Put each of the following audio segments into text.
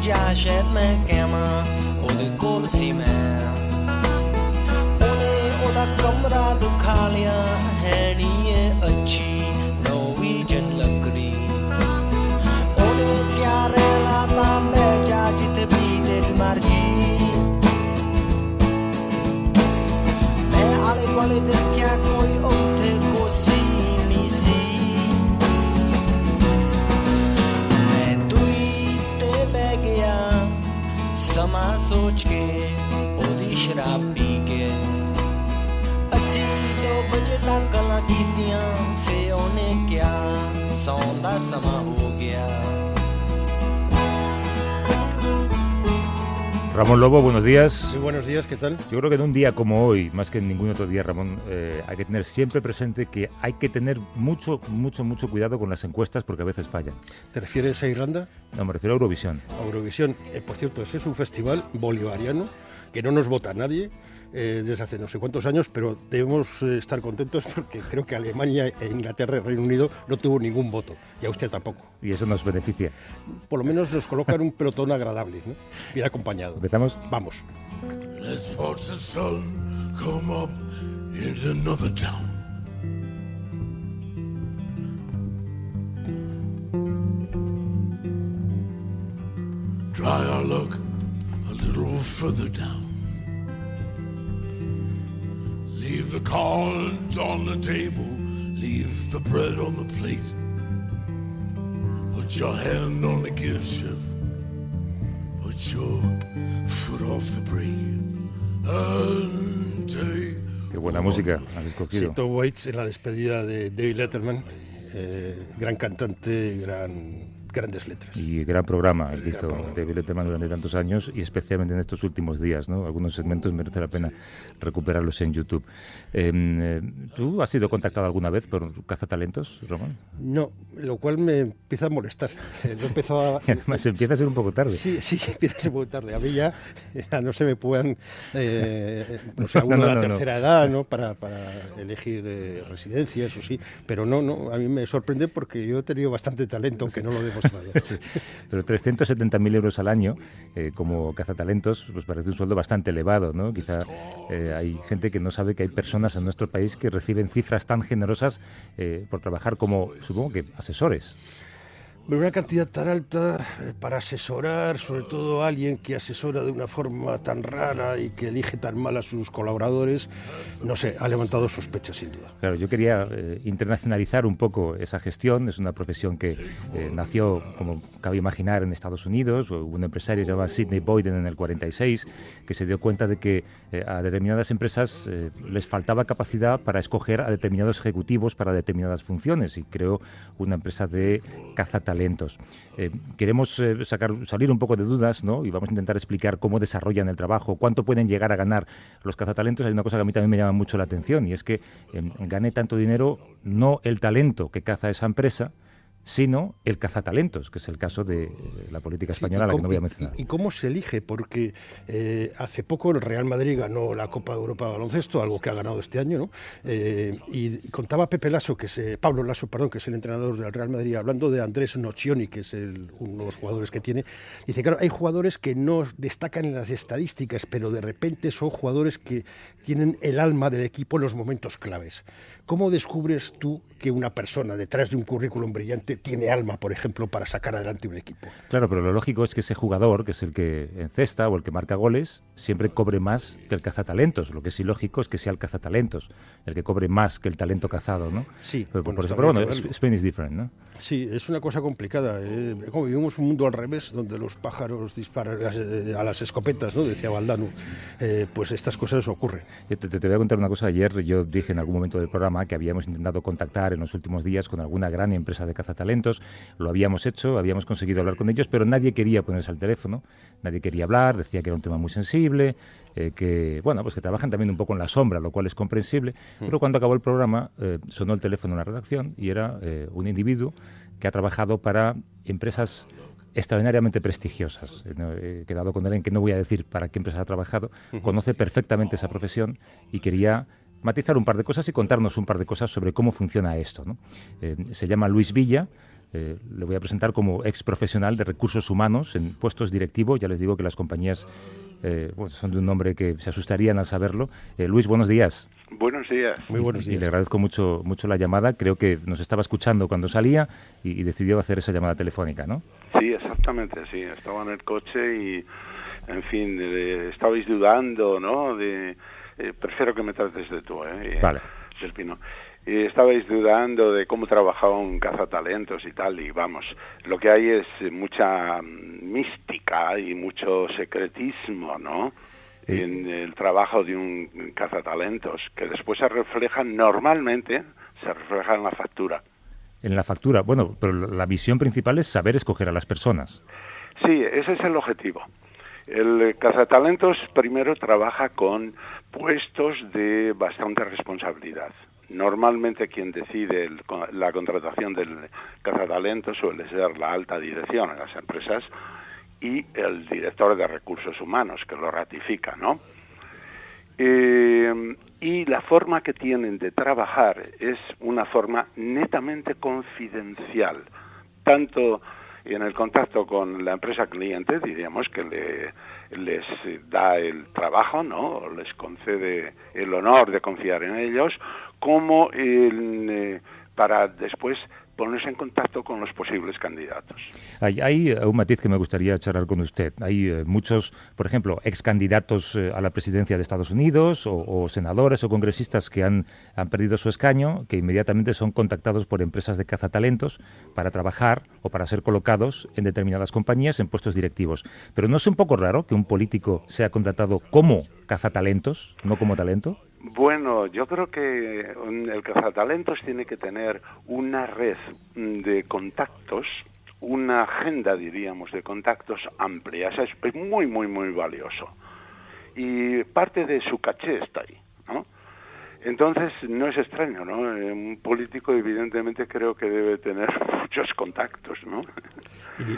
ਜਾ ਸ਼ਾਇਦ ਮੈਂ ਕਹਿਵਾਂ ਉਹਦੇ ਕੋਲ ਸੀ ਮੈਂ ਉਹਨੇ ਉਹਦਾ ਕਮਰਾ ਦੁਖਾ ਲਿਆ ਹੈ ਨੀ ਇਹ ਅੱਛੀ ਨੋਰਵੀਜਨ ਲੱਕੜੀ ਉਹਨੇ ਕਿਆ ਰਹਿਣਾ ਤਾਂ ਮੈਂ ਜਾ ਜਿੱਥੇ ਵੀ ਤੇਰੀ ਮਰਜ਼ੀ ਮੈਂ ਆਲੇ ਦੁਆਲੇ ਦੇਖਿਆ ਕੋਈ ਉੱਥੇ ਕੋਸੀ ਨਹੀਂ ਸੀ ਮੈਂ ਦੂਰੀ ਤੇ ਬਹਿ ਗਿਆ ਸਮਾਂ ਸੋਚ ਕੇ ਉਹਦੀ ਸ਼ਰਾਬ ਪੀ ਕੇ ਅਸੀਂ 2 ਵਜੇ ਤੱਕ ਗੱਲਾਂ ਕੀਤੀਆਂ ਫੇ ਉਹਨੇ ਕਿਹਾ ਸੌਣ ਦਾ ਸਮਾਂ ਹੋ ਗਿਆ Ramón Lobo, buenos días. Muy buenos días, ¿qué tal? Yo creo que en un día como hoy, más que en ningún otro día, Ramón, hay que tener siempre presente que hay que tener mucho cuidado con las encuestas porque a veces fallan. ¿Te refieres a Irlanda? No, me refiero a Eurovisión. A Eurovisión. Por cierto, ese es un festival bolivariano que no nos vota nadie desde hace no sé cuántos años, pero debemos estar contentos porque creo que Alemania, Inglaterra y Reino Unido no tuvo ningún voto, y Austria tampoco. Y eso nos beneficia. Por lo menos nos colocan un pelotón agradable, ¿no? Bien acompañado. ¿Empezamos? Vamos. Let's watch the sun come up in another town. Try our luck a little further down. Leave the cards on the table, leave the bread on the plate. Put your hand on the gear shift, put your foot off the brake, and take. Qué buena música has escogido. Sí, Tom Waits en la despedida de David Letterman, gran cantante, grandes letras. Y gran programa el que hizo David Letterman durante tantos años y especialmente en estos últimos días, ¿no? Algunos segmentos merece la pena recuperarlos en YouTube. ¿Tú has sido contactado alguna vez por Cazatalentos, Ramón? No, lo cual me empieza a molestar. No empezaba... Además, empieza a ser un poco tarde. Sí, empieza a ser un poco tarde. A mí ya no se me puedan... no sé, uno de la tercera edad, ¿no? Para elegir residencia, eso sí. Pero no, a mí me sorprende porque yo he tenido bastante talento, aunque no lo demostrado. Pero 370.000 euros al año como cazatalentos, pues parece un sueldo bastante elevado, ¿no? Quizá hay gente que no sabe que hay personas en nuestro país que reciben cifras tan generosas por trabajar como, supongo que, asesores. Una cantidad tan alta para asesorar, sobre todo a alguien que asesora de una forma tan rara y que elige tan mal a sus colaboradores, no sé, ha levantado sospechas sin duda. Claro, yo quería internacionalizar un poco esa gestión. Es una profesión que nació, como cabe imaginar, en Estados Unidos. Hubo un empresario llamado Sidney Boyden en el 46 que se dio cuenta de que a determinadas empresas les faltaba capacidad para escoger a determinados ejecutivos para determinadas funciones y creó una empresa de cazatalentos. Queremos salir un poco de dudas, ¿no? Y vamos a intentar explicar cómo desarrollan el trabajo, cuánto pueden llegar a ganar los cazatalentos. Hay una cosa que a mí también me llama mucho la atención y es que gane tanto dinero no el talento que caza esa empresa, sino el cazatalentos, que es el caso de la política española, a la que no voy a mencionar. ¿Y cómo se elige? Porque hace poco el Real Madrid ganó la Copa de Europa de baloncesto, algo que ha ganado este año, ¿no? Y contaba Pablo Lasso, que es el entrenador del Real Madrid, hablando de Andrés Nocioni, que es uno de los jugadores que tiene. Dice, claro, hay jugadores que no destacan en las estadísticas, pero de repente son jugadores que tienen el alma del equipo en los momentos claves. ¿Cómo descubres tú que una persona detrás de un currículum brillante tiene alma, por ejemplo, para sacar adelante un equipo? Claro, pero lo lógico es que ese jugador, que es el que encesta o el que marca goles, siempre cobre más que el cazatalentos. Lo que es ilógico es que sea el cazatalentos el que cobre más que el talento cazado, ¿no? Sí. Pero bueno, Spain is different, ¿no? Sí, es una cosa complicada. Como vivimos un mundo al revés, donde los pájaros disparan a las escopetas, ¿no? Decía Valdano. Pues estas cosas ocurren. Yo te voy a contar una cosa. Ayer yo dije en algún momento del programa que habíamos intentado contactar en los últimos días con alguna gran empresa de cazatalentos. Lo habíamos hecho, habíamos conseguido hablar con ellos, pero nadie quería ponerse al teléfono, nadie quería hablar, decía que era un tema muy sensible, que trabajan también un poco en la sombra, lo cual es comprensible. Pero cuando acabó el programa sonó el teléfono en la redacción y era un individuo que ha trabajado para empresas extraordinariamente prestigiosas. He quedado con él en que no voy a decir para qué empresa ha trabajado, conoce perfectamente esa profesión y quería matizar un par de cosas y contarnos un par de cosas sobre cómo funciona esto, ¿no? Se llama Luis Villa, le voy a presentar como ex profesional de recursos humanos en puestos directivos. Ya les digo que las compañías son de un nombre que se asustarían al saberlo. Luis, buenos días. Buenos días. Muy buenos días. Y le agradezco mucho la llamada. Creo que nos estaba escuchando cuando salía y decidió hacer esa llamada telefónica, ¿no? Sí, exactamente, sí. Estaba en el coche y, en fin, estabais dudando, ¿no? Prefiero que me trates de tú, Vale. Del Pino. Estabais dudando de cómo trabajaba un cazatalentos y tal, y vamos, lo que hay es mucha mística y mucho secretismo, ¿no? En el trabajo de un cazatalentos, que después normalmente se refleja en la factura. En la factura, bueno, pero la visión principal es saber escoger a las personas. Sí, ese es el objetivo. El cazatalentos primero trabaja con puestos de bastante responsabilidad. Normalmente quien decide la contratación del cazatalentos suele ser la alta dirección en las empresas y el director de recursos humanos, que lo ratifica, ¿no? Y la forma que tienen de trabajar es una forma netamente confidencial, tanto en el contacto con la empresa cliente, diríamos, que les da el trabajo, ¿no? O les concede el honor de confiar en ellos, como para después ponerse en contacto con los posibles candidatos. Hay un matiz que me gustaría charlar con usted. Hay muchos, por ejemplo, ex candidatos a la presidencia de Estados Unidos o senadores o congresistas que han perdido su escaño, que inmediatamente son contactados por empresas de cazatalentos para trabajar o para ser colocados en determinadas compañías en puestos directivos. Pero ¿no es un poco raro que un político sea contratado como cazatalentos, no como talento? Bueno, yo creo que el cazatalentos tiene que tener una red de contactos, una agenda, diríamos, de contactos amplia. Eso es muy, muy, muy valioso. Y parte de su caché está ahí, ¿no? Entonces, no es extraño, ¿no? Un político, evidentemente, creo que debe tener muchos contactos, ¿no?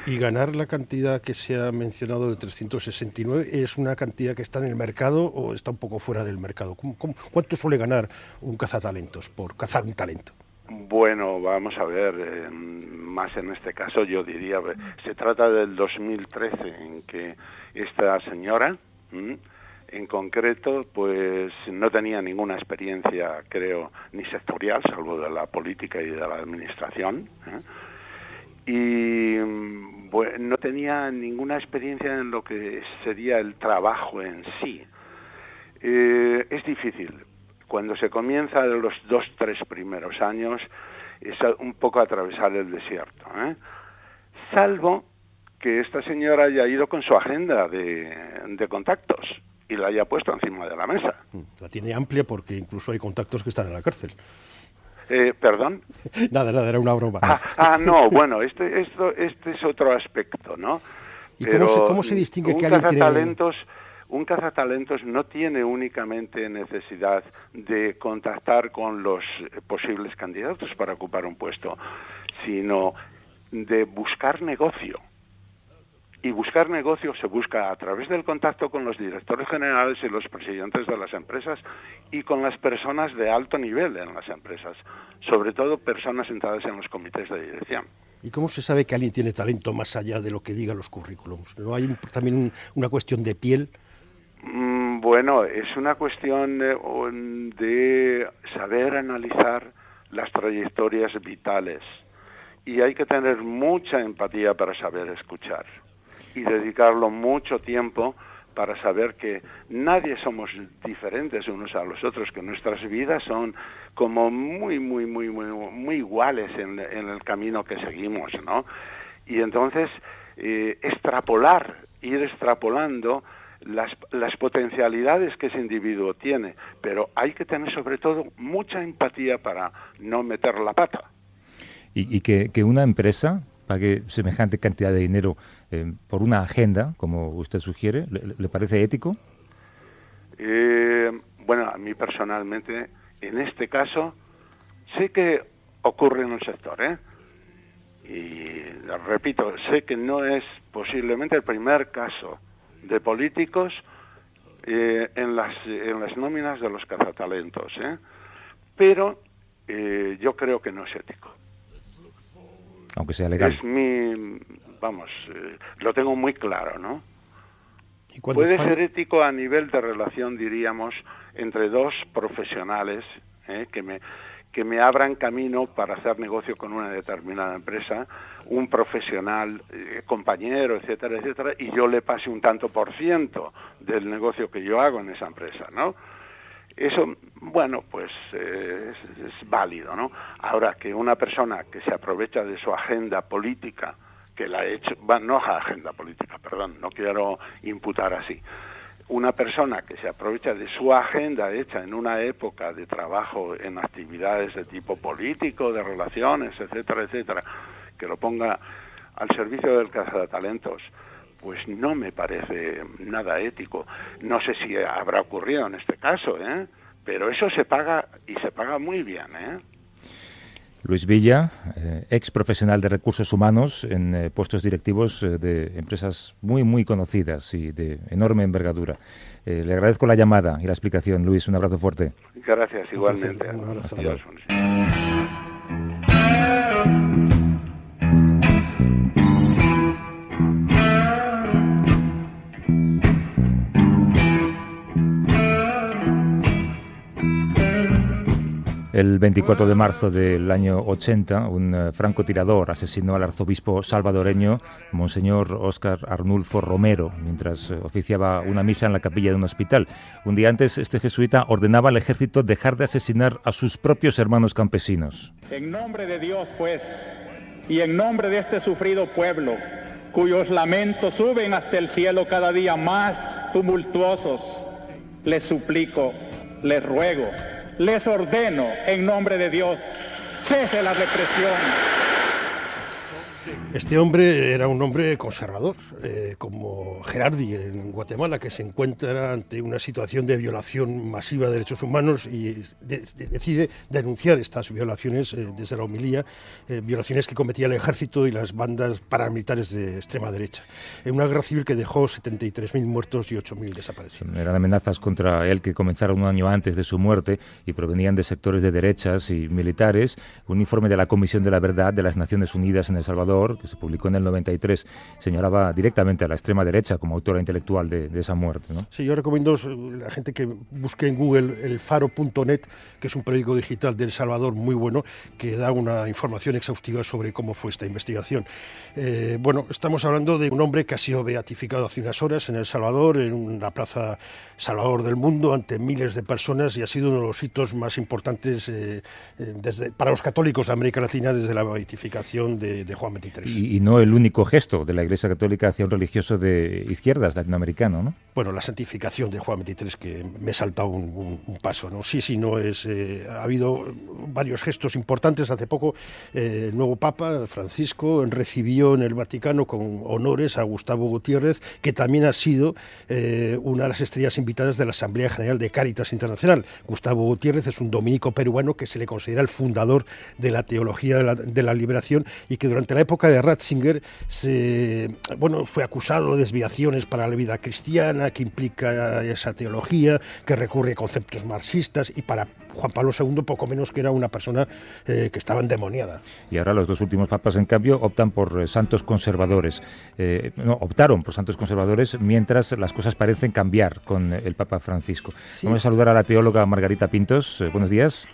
Y ganar la cantidad que se ha mencionado de 369, ¿es una cantidad que está en el mercado o está un poco fuera del mercado? ¿Cuánto suele ganar un cazatalentos por cazar un talento? Bueno, vamos a ver, más en este caso yo diría, se trata del 2013 en que esta señora, en concreto, pues no tenía ninguna experiencia, creo, ni sectorial, salvo de la política y de la administración, y bueno, no tenía ninguna experiencia en lo que sería el trabajo en sí. Es difícil. Cuando se comienza de los 2-3 primeros años, es un poco atravesar el desierto, salvo que esta señora haya ido con su agenda de contactos y la haya puesto encima de la mesa. La tiene amplia porque incluso hay contactos que están en la cárcel. ¿Perdón? Nada, era una broma. No, bueno, este es otro aspecto, ¿no? ¿Y cómo se distingue que alguien tiene...? Un cazatalentos no tiene únicamente necesidad de contactar con los posibles candidatos para ocupar un puesto, sino de buscar negocio. Y buscar negocio se busca a través del contacto con los directores generales y los presidentes de las empresas y con las personas de alto nivel en las empresas, sobre todo personas sentadas en los comités de dirección. ¿Y cómo se sabe que alguien tiene talento más allá de lo que digan los currículums? ¿No hay también una cuestión de piel? Bueno, es una cuestión de saber analizar las trayectorias vitales y hay que tener mucha empatía para saber escuchar y dedicarlo mucho tiempo para saber que nadie somos diferentes unos a los otros, que nuestras vidas son como muy iguales en el camino que seguimos, ¿no? Y entonces ir extrapolando las potencialidades que ese individuo tiene, pero hay que tener sobre todo mucha empatía para no meter la pata. Y que una empresa pague semejante cantidad de dinero por una agenda, como usted sugiere, ¿le parece ético? Bueno, a mí personalmente, en este caso, sé que ocurre en el sector, y repito, sé que no es posiblemente el primer caso de políticos en las nóminas de los cazatalentos, pero yo creo que no es ético. aunque sea legal. Es lo tengo muy claro, ¿no? Y cuando Puede ser ético a nivel de relación, diríamos, entre dos profesionales que me abran camino para hacer negocio con una determinada empresa, un profesional, compañero, etcétera, etcétera, y yo le pase un tanto por ciento del negocio que yo hago en esa empresa, ¿no? Eso, bueno, pues es válido, ¿no? Ahora, que una persona que se aprovecha de su agenda política, que la ha hecho, no agenda política, perdón, no quiero imputar así, una persona que se aprovecha de su agenda hecha en una época de trabajo en actividades de tipo político, de relaciones, etcétera, etcétera, que lo ponga al servicio del cazatalentos, pues no me parece nada ético. No sé si habrá ocurrido en este caso, pero eso se paga, y se paga muy bien, Luis Villa, ex profesional de recursos humanos en puestos directivos de empresas muy conocidas y de enorme envergadura. Le agradezco la llamada y la explicación, Luis. Un abrazo fuerte. Gracias, igualmente. Un abrazo. Adiós. El 24 de marzo del año 80, un francotirador asesinó al arzobispo salvadoreño, Monseñor Óscar Arnulfo Romero, mientras oficiaba una misa en la capilla de un hospital. Un día antes, este jesuita ordenaba al ejército dejar de asesinar a sus propios hermanos campesinos. En nombre de Dios, pues, y en nombre de este sufrido pueblo, cuyos lamentos suben hasta el cielo cada día más tumultuosos, les suplico, les ruego, les ordeno, en nombre de Dios, cese la represión. Este hombre era un hombre conservador, como Gerardi en Guatemala, que se encuentra ante una situación de violación masiva de derechos humanos y decide denunciar estas violaciones desde la homilía, violaciones que cometía el ejército y las bandas paramilitares de extrema derecha, en una guerra civil que dejó 73.000 muertos y 8.000 desaparecidos. Eran amenazas contra él que comenzaron un año antes de su muerte y provenían de sectores de derechas y militares. Un informe de la Comisión de la Verdad de las Naciones Unidas en El Salvador, que se publicó en el 93, señalaba directamente a la extrema derecha como autora intelectual de esa muerte, ¿no? Sí, yo recomiendo a la gente que busque en Google elfaro.net, que es un periódico digital de El Salvador muy bueno, que da una información exhaustiva sobre cómo fue esta investigación. Bueno, estamos hablando de un hombre que ha sido beatificado hace unas horas en El Salvador, en la Plaza Salvador del Mundo, ante miles de personas, y ha sido uno de los hitos más importantes para los católicos de América Latina desde la beatificación de Juan XXIII. Y no el único gesto de la Iglesia Católica hacia un religioso de izquierdas latinoamericano, ¿no? Bueno, la santificación de Juan XXIII, que me he saltado un paso, ¿no? Sí, no es... ha habido varios gestos importantes. Hace poco el nuevo Papa, Francisco, recibió en el Vaticano con honores a Gustavo Gutiérrez, que también ha sido una de las estrellas invitadas de la Asamblea General de Cáritas Internacional. Gustavo Gutiérrez es un dominico peruano que se le considera el fundador de la teología de la liberación, y que durante la época de Ratzinger fue acusado de desviaciones para la vida cristiana, que implica esa teología, que recurre a conceptos marxistas, y para Juan Pablo II poco menos que era una persona que estaba endemoniada. Y ahora los dos últimos papas, en cambio, optan por santos conservadores. Optaron por santos conservadores, mientras las cosas parecen cambiar con el Papa Francisco. Sí. Vamos a saludar a la teóloga Margarita Pintos. Buenos días.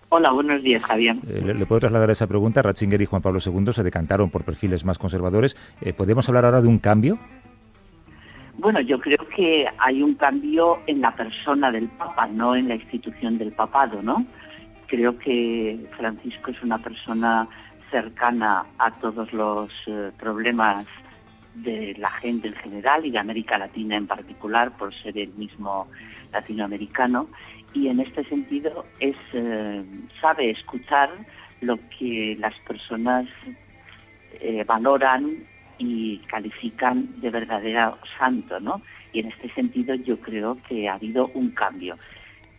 Hola, buenos días, Javier. ¿Le puedo trasladar esa pregunta? Ratzinger y Juan Pablo II se decantaron por perfiles más conservadores. ¿Podemos hablar ahora de un cambio? Bueno, yo creo que hay un cambio en la persona del Papa, no en la institución del papado, ¿no? Creo que Francisco es una persona cercana a todos los problemas de la gente en general y de América Latina en particular, por ser el mismo latinoamericano, y en este sentido sabe escuchar lo que las personas valoran y califican de verdadero santo, ¿no? Y en este sentido yo creo que ha habido un cambio,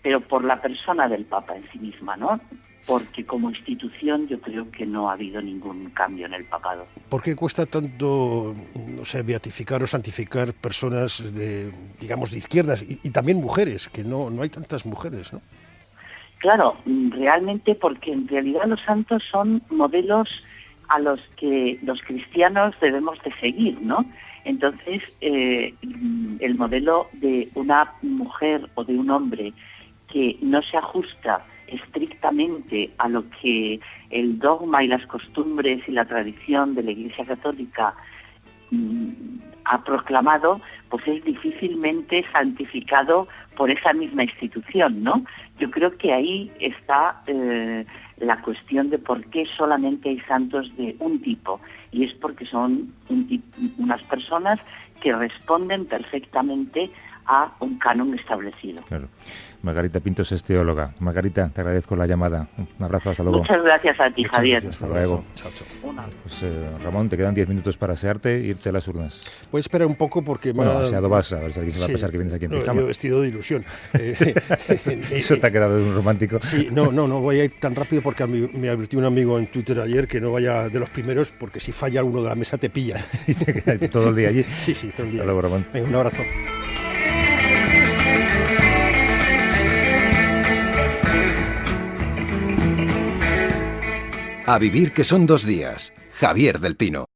pero por la persona del Papa en sí misma, ¿no? Porque como institución yo creo que no ha habido ningún cambio en el papado. ¿Por qué cuesta tanto, beatificar o santificar personas de izquierdas y también mujeres, que no hay tantas mujeres, ¿no? Claro, realmente porque en realidad los santos son modelos a los que los cristianos debemos de seguir, ¿no? Entonces, el modelo de una mujer o de un hombre que no se ajusta estrictamente a lo que el dogma y las costumbres y la tradición de la Iglesia Católica ha proclamado, pues es difícilmente santificado por esa misma institución, ¿no? Yo creo que ahí está la cuestión de por qué solamente hay santos de un tipo, y es porque son unas personas que responden perfectamente a un canon establecido. Claro. Margarita Pintos es teóloga. Margarita, te agradezco la llamada. Un abrazo, hasta luego. Muchas gracias a ti, Muchas Javier. gracias, Hasta luego. Chao. Pues, Ramón, te quedan 10 minutos para asearte e irte a las urnas. Pues espera un poco porque... Bueno, aseado vas, a ver si alguien se va a Sí. pensar que vienes aquí en No, pijama. yo vestido de ilusión. Eso te ha quedado de un romántico. Sí, no voy a ir tan rápido porque me advirtió un amigo en Twitter ayer que no vaya de los primeros porque si falla uno de la mesa te pilla. Y te quedas todo el día allí. Sí, todo el día. Hasta luego, Ramón. Venga, un abrazo. A vivir que son 2 días. Javier del Pino.